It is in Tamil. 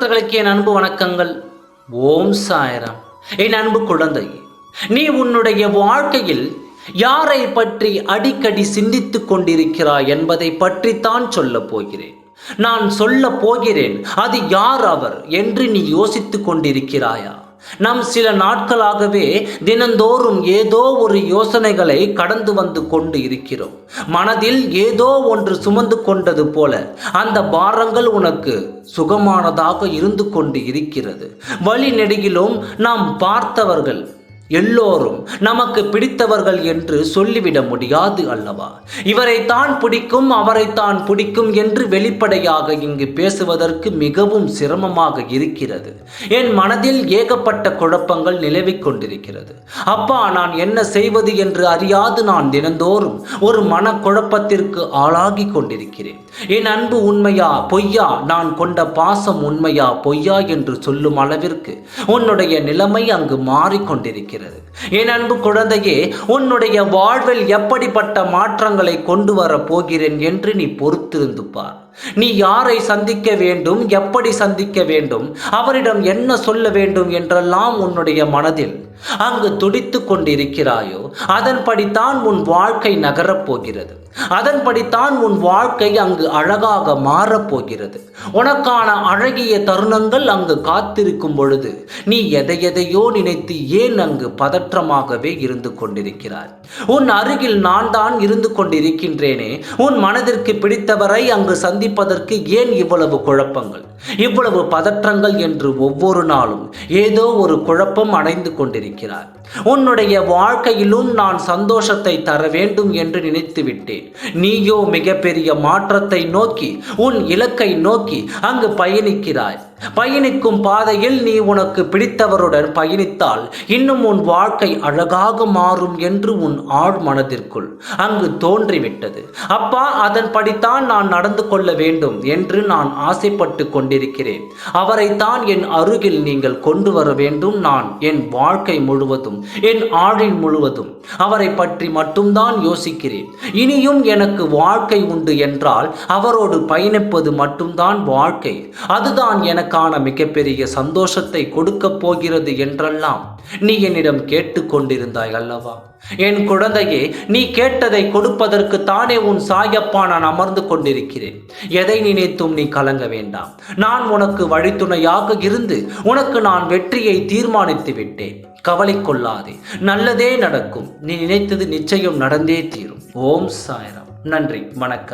பக்தர்களுக்கு என் அன்பு வணக்கங்கள். ஓம் சாய்ராம். என் அன்பு குழந்தை, நீ உன்னுடைய வாழ்க்கையில் யாரை பற்றி அடிக்கடி சிந்தித்துக் கொண்டிருக்கிறாய் என்பதை பற்றித்தான் சொல்லப் போகிறேன். நான் சொல்ல போகிறேன், அது யார் அவர் என்று நீ யோசித்துக் கொண்டிருக்கிறாயா? நாம் சில நாட்களாகவே தினந்தோறும் ஏதோ ஒரு யோசனைகளை கடந்து வந்து கொண்டு இருக்கிறோம். மனதில் ஏதோ ஒன்று சுமந்து கொண்டது போல அந்த பாரங்கள் உனக்கு சுகமானதாக இருந்து கொண்டு இருக்கிறது. வழி நெடுகிலும் நாம் பார்த்தவர்கள் எல்லோரும் நமக்கு பிடித்தவர்கள் என்று சொல்லிவிட முடியாது அல்லவா? இவரைத்தான் பிடிக்கும், அவரைத்தான் பிடிக்கும் என்று வெளிப்படையாக இங்கு பேசுவதற்கு மிகவும் சிரமமாக இருக்கிறது. என் மனதில் ஏகப்பட்ட குழப்பங்கள் நிலவிக் கொண்டிருக்கிறது. அப்பா, நான் என்ன செய்வது என்று அறியாது நான் தினந்தோறும் ஒரு மனக்குழப்பத்திற்கு ஆளாகி கொண்டிருக்கிறேன். என் அன்பு உண்மையா பொய்யா, நான் கொண்ட பாசம் உண்மையா பொய்யா என்று சொல்லும் அளவிற்கு உன்னுடைய நிலைமை அங்கு மாறிக்கொண்டிருக்கிறது. என் அன்பு குழந்தையே, உன்னுடைய வாழ்வில் எப்படிப்பட்ட மாற்றங்களை கொண்டு வர போகிறேன் என்று நீ பொறுத்திருந்து பார். நீ யாரை சந்திக்க வேண்டும், எப்படி சந்திக்க வேண்டும், அவரிடம் என்ன சொல்ல வேண்டும் என்றெல்லாம் உன்னுடைய மனதில் அங்கு துடித்து கொண்டிருக்கிறாயோ, அதன்படித்தான் உன் வாழ்க்கை நகரப் போகிறது. அதன்படித்தான் உன் வாழ்க்கை அங்கு அழகாக மாறப்போகிறது. உனக்கான அழகிய தருணங்கள் அங்கு காத்திருக்கும் பொழுது நீ எதையோ நினைத்து ஏன் அங்கு பதற்றமாகவே இருந்து கொண்டிருக்கிறாய்? உன் அருகில் நான் தான் இருந்து கொண்டிருக்கின்றேனே. உன் மனதிற்கு பிடித்தவரை அங்கு சந்திப்பதற்கு ஏன் இவ்வளவு குழப்பங்கள், இவ்வளவு பதற்றங்கள் என்று ஒவ்வொரு நாளும் ஏதோ ஒரு குழப்பம் அடைந்து கொண்டிருக்கிறார். உன்னுடைய வாழ்க்கையிலும் நான் சந்தோஷத்தை தர வேண்டும் என்று நினைத்து விட்டேன். நீயோ மிகப்பெரிய மாற்றத்தை நோக்கி, உன் இலக்கை நோக்கி அங்கு பயணிக்கிறாய். பயணிக்கும் பாதையில் நீ உனக்கு பிடித்தவருடன் பயணித்தால் இன்னும் உன் வாழ்க்கை அழகாக மாறும் என்று உன் ஆழ் மனதிற்குள் அங்கு தோன்றிவிட்டது. அப்பா, அதன்படித்தான் நான் நடந்து கொள்ள வேண்டும் என்று நான் ஆசைப்பட்டு கொண்டிருக்கிறேன். அவரைத்தான் என் அருகில் நீங்கள் கொண்டு வர வேண்டும். நான் என் வாழ்க்கை முழுவதும், என் ஆழில் முழுவதும் அவரை பற்றி மட்டும்தான் யோசிக்கிறேன். இனியும் எனக்கு வாழ்க்கை உண்டு என்றால் அவரோடு பயணிப்பது மட்டும்தான் வாழ்க்கை. அதுதான் எனக்கான மிகப்பெரிய சந்தோஷத்தை கொடுக்க போகிறது என்றெல்லாம் நீ என்னிடம் கேட்டுக்கொண்டிருந்தாய் அல்லவா? என் குழந்தையே, நீ கேட்டதை கொடுப்பதற்கு தானே உன் சாயப்பா நான் அமர்ந்து கொண்டிருக்கிறேன். எதை நினைத்தும் நீ கலங்க வேண்டாம். நான் உனக்கு வழித்துணையாக இருந்து உனக்கு நான் வெற்றியை தீர்மானித்து விட்டேன். கவலை கொள்ளாதே, நல்லதே நடக்கும். நீ நினைத்தது நிச்சயம் நடந்தே தீரும். ஓம் சாய்ராம். நன்றி, வணக்கம்.